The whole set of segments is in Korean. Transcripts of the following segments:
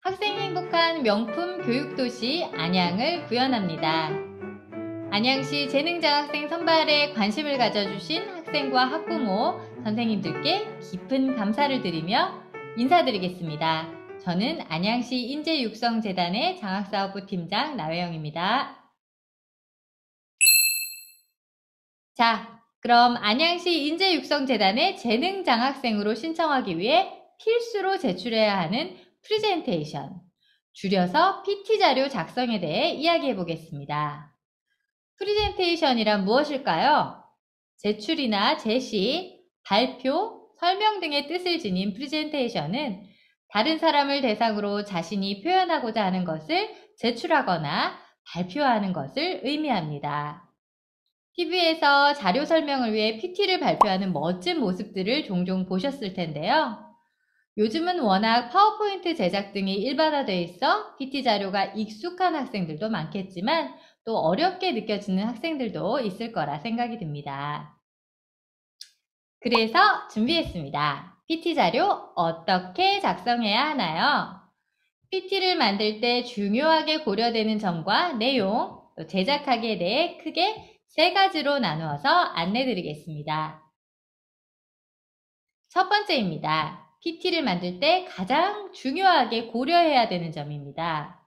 학생이 행복한 명품 교육도시 안양을 구현합니다. 안양시 재능장학생 선발에 관심을 가져주신 학생과 학부모, 선생님들께 깊은 감사를 드리며 인사드리겠습니다. 저는 안양시 인재육성재단의 장학사업부 팀장 나회영입니다. 자, 그럼 안양시 인재육성재단의 재능장학생으로 신청하기 위해 필수로 제출해야 하는 프리젠테이션, 줄여서 PT자료 작성에 대해 이야기해 보겠습니다. 프리젠테이션이란 무엇일까요? 제출이나 제시, 발표, 설명 등의 뜻을 지닌 프리젠테이션은 다른 사람을 대상으로 자신이 표현하고자 하는 것을 제출하거나 발표하는 것을 의미합니다. TV에서 자료 설명을 위해 PT를 발표하는 멋진 모습들을 종종 보셨을 텐데요. 요즘은 워낙 파워포인트 제작 등이 일반화되어 있어 PT 자료가 익숙한 학생들도 많겠지만 또 어렵게 느껴지는 학생들도 있을 거라 생각이 듭니다. 그래서 준비했습니다. PT 자료 어떻게 작성해야 하나요? PT를 만들 때 중요하게 고려되는 점과 내용, 또 제작하기에 대해 크게 3가지로 나누어서 안내드리겠습니다. 첫 번째입니다. PT를 만들 때 가장 중요하게 고려해야 되는 점입니다.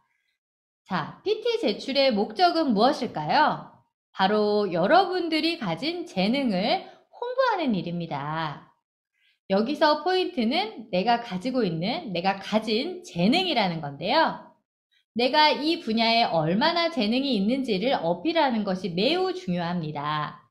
자, PT 제출의 목적은 무엇일까요? 바로 여러분들이 가진 재능을 홍보하는 일입니다. 여기서 포인트는 내가 가진 재능이라는 건데요. 내가 이 분야에 얼마나 재능이 있는지를 어필하는 것이 매우 중요합니다.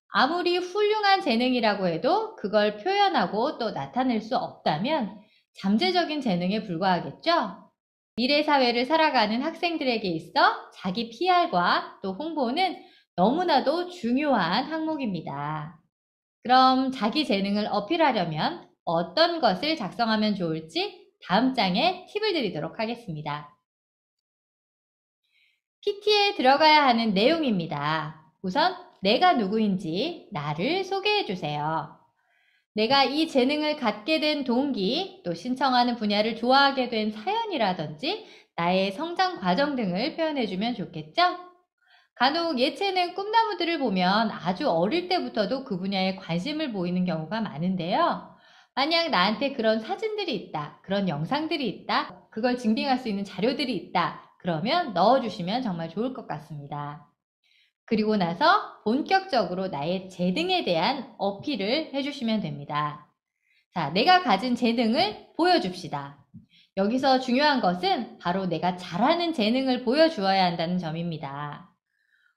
아무리 훌륭한 재능이라고 해도 그걸 표현하고 또 나타낼 수 없다면 잠재적인 재능에 불과하겠죠? 미래 사회를 살아가는 학생들에게 있어 자기 PR과 또 홍보는 너무나도 중요한 항목입니다. 그럼 자기 재능을 어필하려면 어떤 것을 작성하면 좋을지 다음 장에 팁을 드리도록 하겠습니다. PT에 들어가야 하는 내용입니다. 우선 내가 누구인지 나를 소개해 주세요. 내가 이 재능을 갖게 된 동기, 또 신청하는 분야를 좋아하게 된 사연이라든지 나의 성장 과정 등을 표현해 주면 좋겠죠? 간혹 예체능 꿈나무들을 보면 아주 어릴 때부터도 그 분야에 관심을 보이는 경우가 많은데요. 만약 나한테 그런 사진들이 있다, 그런 영상들이 있다, 그걸 증빙할 수 있는 자료들이 있다, 그러면 넣어주시면 정말 좋을 것 같습니다. 그리고 나서 본격적으로 나의 재능에 대한 어필을 해주시면 됩니다. 자, 내가 가진 재능을 보여줍시다. 여기서 중요한 것은 바로 내가 잘하는 재능을 보여주어야 한다는 점입니다.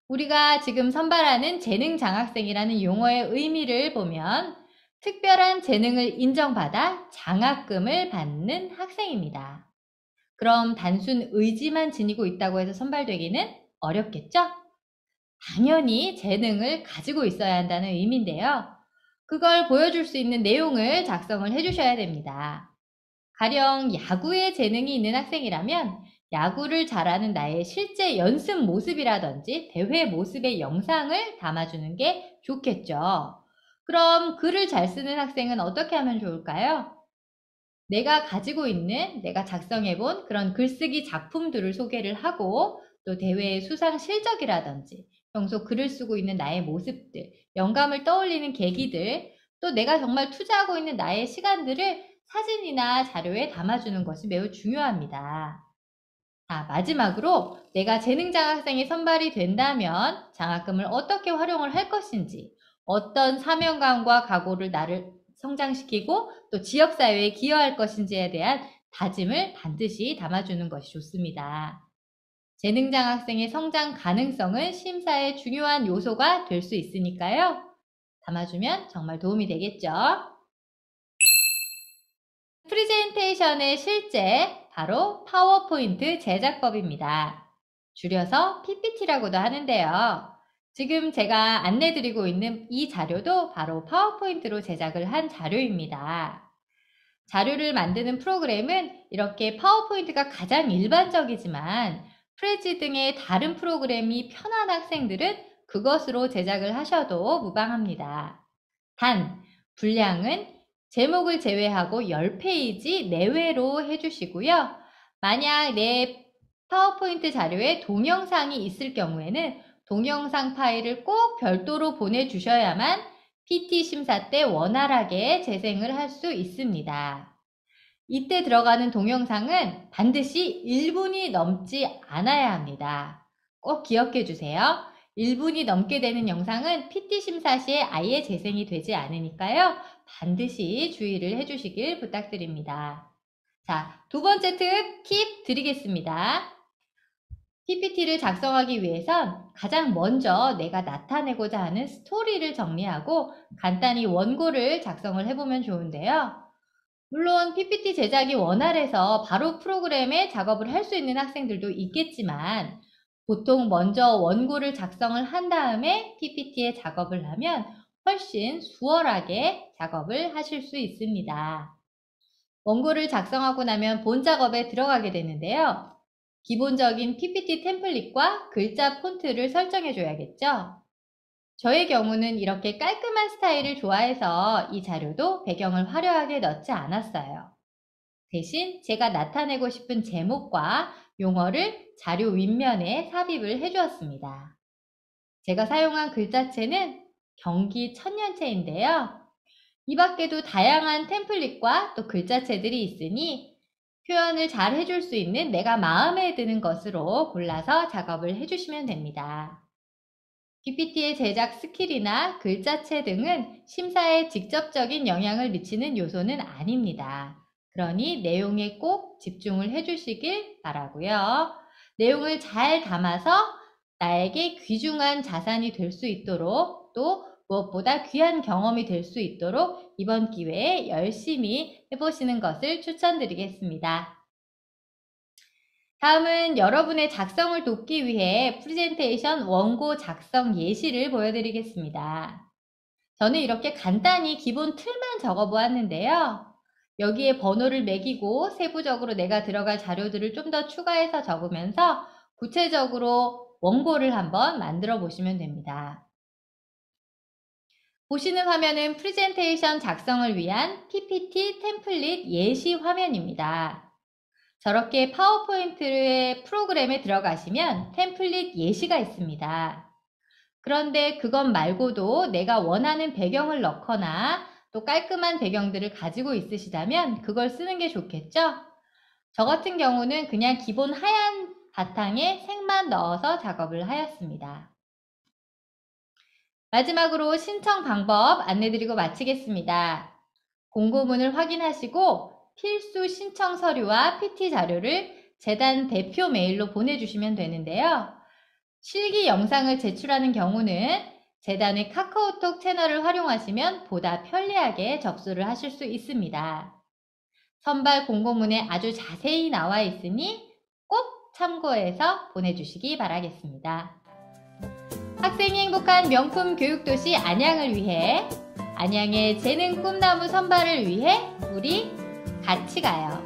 우리가 지금 선발하는 재능장학생이라는 용어의 의미를 보면 특별한 재능을 인정받아 장학금을 받는 학생입니다. 그럼 단순 의지만 지니고 있다고 해서 선발되기는 어렵겠죠? 당연히 재능을 가지고 있어야 한다는 의미인데요. 그걸 보여줄 수 있는 내용을 작성을 해주셔야 됩니다. 가령 야구에 재능이 있는 학생이라면 야구를 잘하는 나의 실제 연습 모습이라든지 대회 모습의 영상을 담아주는 게 좋겠죠. 그럼 글을 잘 쓰는 학생은 어떻게 하면 좋을까요? 내가 작성해본 그런 글쓰기 작품들을 소개를 하고 또 대회의 수상 실적이라든지 평소 글을 쓰고 있는 나의 모습들, 영감을 떠올리는 계기들, 또 내가 정말 투자하고 있는 나의 시간들을 사진이나 자료에 담아주는 것이 매우 중요합니다. 자, 마지막으로 내가 재능장학생이 선발이 된다면 장학금을 어떻게 활용을 할 것인지, 어떤 사명감과 각오를 나를 성장시키고 또 지역사회에 기여할 것인지에 대한 다짐을 반드시 담아주는 것이 좋습니다. 재능장학생의 성장 가능성은 심사의 중요한 요소가 될 수 있으니까요. 담아주면 정말 도움이 되겠죠. 프리젠테이션의 실제 바로 파워포인트 제작법입니다. 줄여서 PPT라고도 하는데요. 지금 제가 안내드리고 있는 이 자료도 바로 파워포인트로 제작을 한 자료입니다. 자료를 만드는 프로그램은 이렇게 파워포인트가 가장 일반적이지만 프레지 등의 다른 프로그램이 편한 학생들은 그것으로 제작을 하셔도 무방합니다. 단, 분량은 제목을 제외하고 10페이지 내외로 해주시고요. 만약 내 파워포인트 자료에 동영상이 있을 경우에는 동영상 파일을 꼭 별도로 보내주셔야만 PT 심사 때 원활하게 재생을 할 수 있습니다. 이때 들어가는 동영상은 반드시 1분이 넘지 않아야 합니다. 꼭 기억해 주세요. 1분이 넘게 되는 영상은 PT 심사 시에 아예 재생이 되지 않으니까요. 반드시 주의를 해주시길 부탁드립니다. 자, 두 번째 팁 드리겠습니다. PPT를 작성하기 위해선 가장 먼저 내가 나타내고자 하는 스토리를 정리하고 간단히 원고를 작성을 해보면 좋은데요. 물론 PPT 제작이 원활해서 바로 프로그램에 작업을 할 수 있는 학생들도 있겠지만 보통 먼저 원고를 작성을 한 다음에 PPT에 작업을 하면 훨씬 수월하게 작업을 하실 수 있습니다. 원고를 작성하고 나면 본 작업에 들어가게 되는데요. 기본적인 PPT 템플릿과 글자 폰트를 설정해 줘야겠죠? 저의 경우는 이렇게 깔끔한 스타일을 좋아해서 이 자료도 배경을 화려하게 넣지 않았어요. 대신 제가 나타내고 싶은 제목과 용어를 자료 윗면에 삽입을 해주었습니다. 제가 사용한 글자체는 경기 천년체인데요. 이 밖에도 다양한 템플릿과 또 글자체들이 있으니 표현을 잘 해줄 수 있는 내가 마음에 드는 것으로 골라서 작업을 해주시면 됩니다. PPT의 제작 스킬이나 글자체 등은 심사에 직접적인 영향을 미치는 요소는 아닙니다. 그러니 내용에 꼭 집중을 해주시길 바라고요. 내용을 잘 담아서 나에게 귀중한 자산이 될 수 있도록 또 무엇보다 귀한 경험이 될 수 있도록 이번 기회에 열심히 해보시는 것을 추천드리겠습니다. 다음은 여러분의 작성을 돕기 위해 프레젠테이션 원고 작성 예시를 보여드리겠습니다. 저는 이렇게 간단히 기본 틀만 적어보았는데요. 여기에 번호를 매기고 세부적으로 내가 들어갈 자료들을 좀 더 추가해서 적으면서 구체적으로 원고를 한번 만들어 보시면 됩니다. 보시는 화면은 프레젠테이션 작성을 위한 PPT 템플릿 예시 화면입니다. 저렇게 파워포인트의 프로그램에 들어가시면 템플릿 예시가 있습니다. 그런데 그것 말고도 내가 원하는 배경을 넣거나 또 깔끔한 배경들을 가지고 있으시다면 그걸 쓰는 게 좋겠죠? 저 같은 경우는 그냥 기본 하얀 바탕에 색만 넣어서 작업을 하였습니다. 마지막으로 신청 방법 안내드리고 마치겠습니다. 공고문을 확인하시고 필수 신청 서류와 PT 자료를 재단 대표 메일로 보내주시면 되는데요. 실기 영상을 제출하는 경우는 재단의 카카오톡 채널을 활용하시면 보다 편리하게 접수를 하실 수 있습니다. 선발 공고문에 아주 자세히 나와 있으니 꼭 참고해서 보내주시기 바라겠습니다. 학생이 행복한 명품 교육도시 안양을 위해 안양의 재능 꿈나무 선발을 위해 우리 같이 가요.